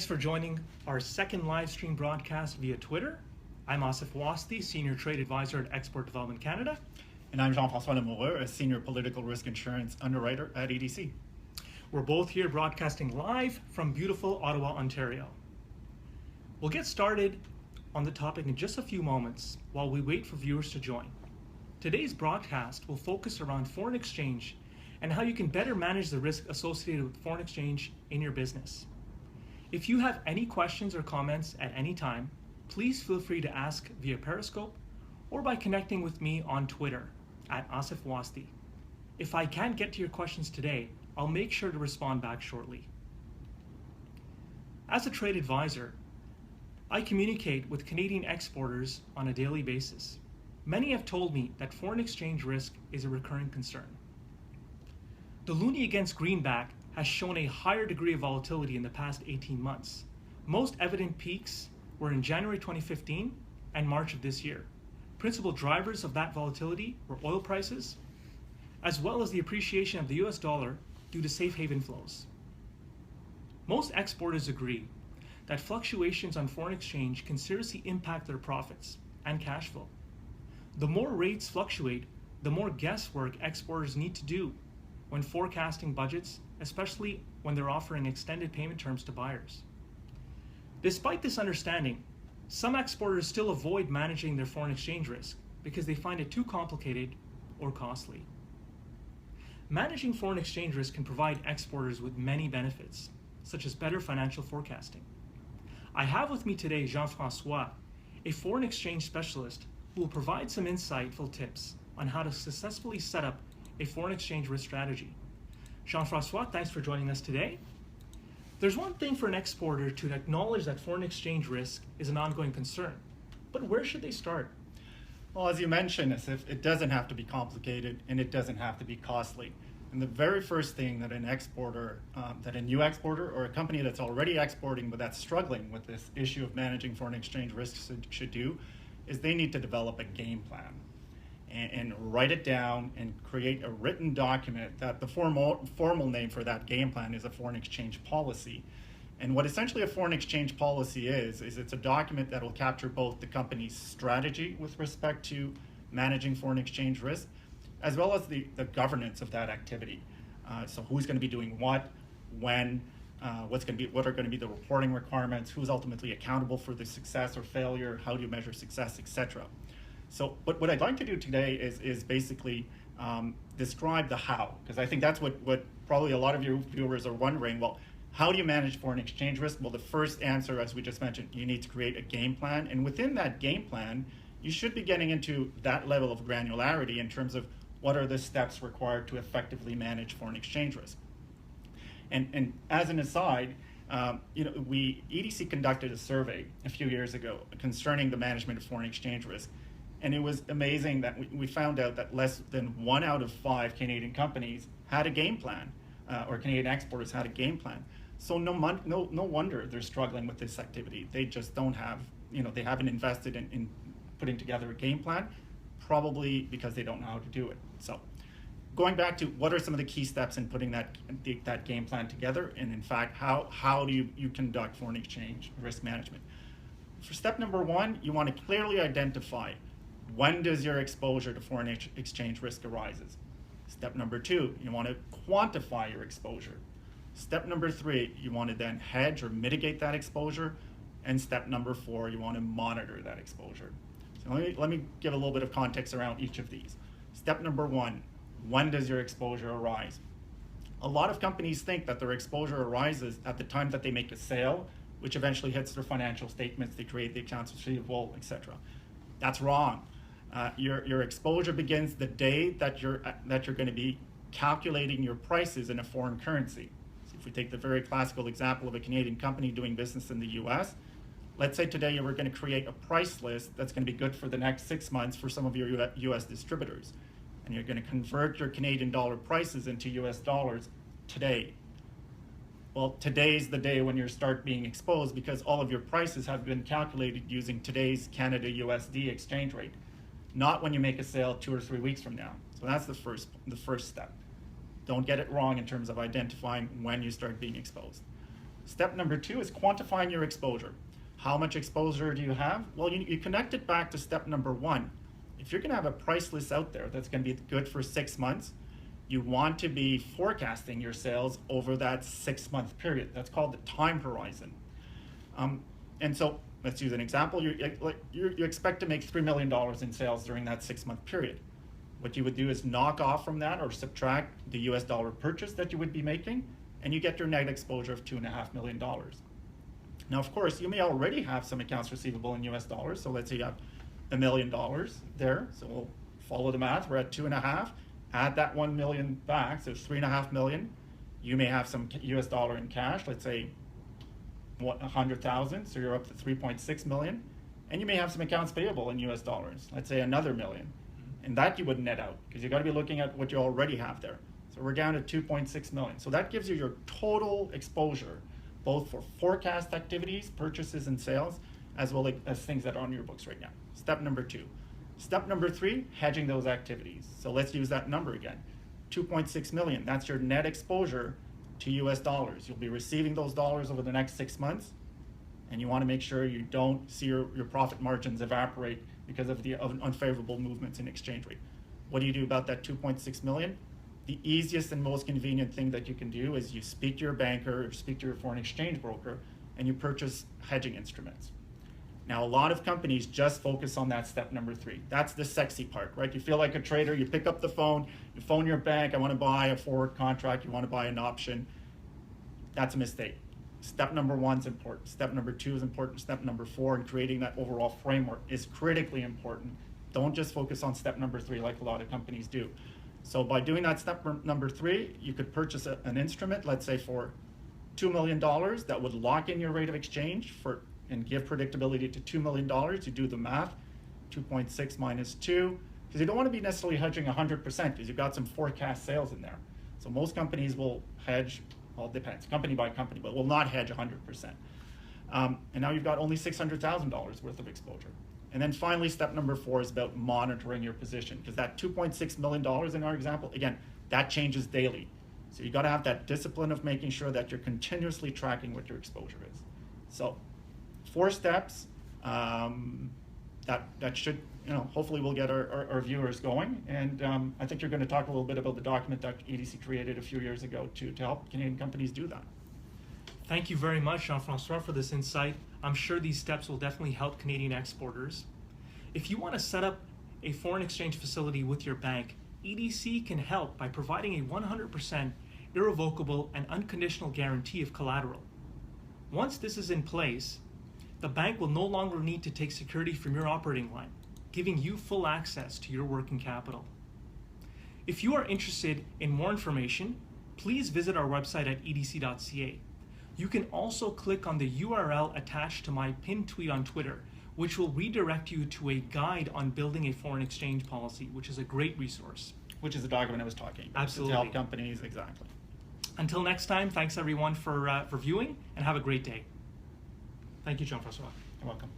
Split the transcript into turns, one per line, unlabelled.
for joining our second live stream broadcast via Twitter. I'm Asif Wasti, Senior Trade Advisor at Export Development Canada.
And I'm Jean-François Lamoureux, a Senior Political Risk Insurance Underwriter at EDC.
We're both here broadcasting live from beautiful Ottawa, Ontario. We'll get started on the topic in just a few moments while we wait for viewers to join. Today's broadcast will focus around foreign exchange and how you can better manage the risk associated with foreign exchange in your business. If you have any questions or comments at any time, please feel free to ask via Periscope or by connecting with me on Twitter at Asif Wasti. If I can't get to your questions today, I'll make sure to respond back shortly. As a trade advisor, I communicate with Canadian exporters on a daily basis. Many have told me that foreign exchange risk is a recurring concern. The loonie against greenback has shown a higher degree of volatility in the past 18 months. Most evident peaks were in January 2015 and March of this year. Principal drivers of that volatility were oil prices, as well as the appreciation of the US dollar due to safe haven flows. Most exporters agree that fluctuations on foreign exchange can seriously impact their profits and cash flow. The more rates fluctuate, the more guesswork exporters need to do when forecasting budgets, especially when they're offering extended payment terms to buyers. Despite this understanding, some exporters still avoid managing their foreign exchange risk because they find it too complicated or costly. Managing foreign exchange risk can provide exporters with many benefits, such as better financial forecasting. I have with me today Jean-François, a foreign exchange specialist who will provide some insightful tips on how to successfully set up a foreign exchange risk strategy. Jean-François, thanks for joining us today. There's one thing for an exporter to acknowledge that foreign exchange risk is an ongoing concern, but where should they start?
Well, as you mentioned, it doesn't have to be complicated and it doesn't have to be costly. And the very first thing that an exporter, that a new exporter or a company that's already exporting but that's struggling with this issue of managing foreign exchange risks should do is they need to develop a game plan and write it down and create a written document that the formal name for that game plan is a foreign exchange policy. And what essentially a foreign exchange policy is it's a document that will capture both the company's strategy with respect to managing foreign exchange risk, as well as the governance of that activity. So who's going to be doing what, when, what are going to be the reporting requirements, who's ultimately accountable for the success or failure, how do you measure success, etc. So what I'd like to do today is basically describe the how, because I think that's what probably a lot of your viewers are wondering. Well, how do you manage foreign exchange risk? Well, the first answer, as we just mentioned, you need to create a game plan. And within that game plan, you should be getting into that level of granularity in terms of what are the steps required to effectively manage foreign exchange risk. And as an aside, EDC conducted a survey a few years ago concerning the management of foreign exchange risk. And it was amazing that we found out that less than 1 out of 5 Canadian companies had a game plan, or Canadian exporters had a game plan. So no wonder they're struggling with this activity. They just don't have, they haven't invested in putting together a game plan, probably because they don't know how to do it. So going back to what are some of the key steps in putting that game plan together, and in fact, how do you conduct foreign exchange risk management? For step number 1, you want to clearly identify when does your exposure to foreign exchange risk arises. Step number 2, you want to quantify your exposure. Step number 3, you want to then hedge or mitigate that exposure. And step number 4, you want to monitor that exposure. So let me give a little bit of context around each of these. Step number 1, when does your exposure arise? A lot of companies think that their exposure arises at the time that they make a sale, which eventually hits their financial statements, they create the accounts receivable, etc. That's wrong. Your exposure begins the day that you're going to be calculating your prices in a foreign currency. So if we take the very classical example of a Canadian company doing business in the US, let's say today you were going to create a price list that's going to be good for the next 6 months for some of your US distributors. And you're going to convert your Canadian dollar prices into US dollars today. Well, today's the day when you start being exposed because all of your prices have been calculated using today's Canada USD exchange rate, not when you make a sale 2 or 3 weeks from now. So that's the first step. Don't get it wrong in terms of identifying when you start being exposed. Step number 2 is quantifying your exposure. How much exposure do you have? Well, you connect it back to step number 1. If you're going to have a price list out there that's going to be good for 6 months, you want to be forecasting your sales over that 6-month period. That's called the time horizon. And so let's use an example. You expect to make $3 million in sales during that 6-month period. What you would do is knock off from that or subtract the US dollar purchase that you would be making, and you get your net exposure of $2.5 million. Now, of course, you may already have some accounts receivable in US dollars. So let's say you have $1 million there. So we'll follow the math. We're at 2.5. Add that 1 million back, so it's 3.5 million. You may have some US dollar in cash, let's say 100,000, so you're up to 3.6 million. And you may have some accounts payable in US dollars, let's say another million. And that you would net out, because you got to be looking at what you already have there. So we're down to 2.6 million. So that gives you your total exposure, both for forecast activities, purchases and sales, as well as things that are on your books right now. Step number 2. Step number 3, hedging those activities. So let's use that number again. 2.6 million, that's your net exposure to US dollars. You'll be receiving those dollars over the next 6 months, and you want to make sure you don't see your profit margins evaporate because of the unfavorable movements in exchange rate. What do you do about that 2.6 million? The easiest and most convenient thing that you can do is you speak to your banker or speak to your foreign exchange broker, and you purchase hedging instruments. Now, a lot of companies just focus on that step number 3. That's the sexy part, right? You feel like a trader, you pick up the phone, you phone your bank, I want to buy a forward contract, you want to buy an option. That's a mistake. Step number 1 is important. Step number 2 is important. Step number 4 in creating that overall framework is critically important. Don't just focus on step number 3 like a lot of companies do. So by doing that step number 3, you could purchase an instrument, let's say for $2 million, that would lock in your rate of exchange and give predictability to $2 million. You do the math, 2.6 minus 2, because you don't want to be necessarily hedging 100% because you've got some forecast sales in there. So most companies will hedge, well, it depends, company by company, but will not hedge 100%. And now you've got only $600,000 worth of exposure. And then finally, step number 4 is about monitoring your position, because that $2.6 million in our example, again, that changes daily. So you got to have that discipline of making sure that you're continuously tracking what your exposure is. So 4 steps that should, hopefully we'll get our viewers going. And I think you're going to talk a little bit about the document that EDC created a few years ago to help Canadian companies do that.
Thank you very much, Jean-Francois, for this insight. I'm sure these steps will definitely help Canadian exporters. If you want to set up a foreign exchange facility with your bank, EDC can help by providing a 100% irrevocable and unconditional guarantee of collateral. Once this is in place, the bank will no longer need to take security from your operating line, giving you full access to your working capital. If you are interested in more information, please visit our website at edc.ca. You can also click on the URL attached to my pinned tweet on Twitter, which will redirect you to a guide on building a foreign exchange policy, which is a great resource.
Which is the document I was talking about.
Absolutely.
To help companies, exactly.
Until next time, thanks everyone for viewing, and have a great day. Thank you, Jean-Francois.
You're welcome.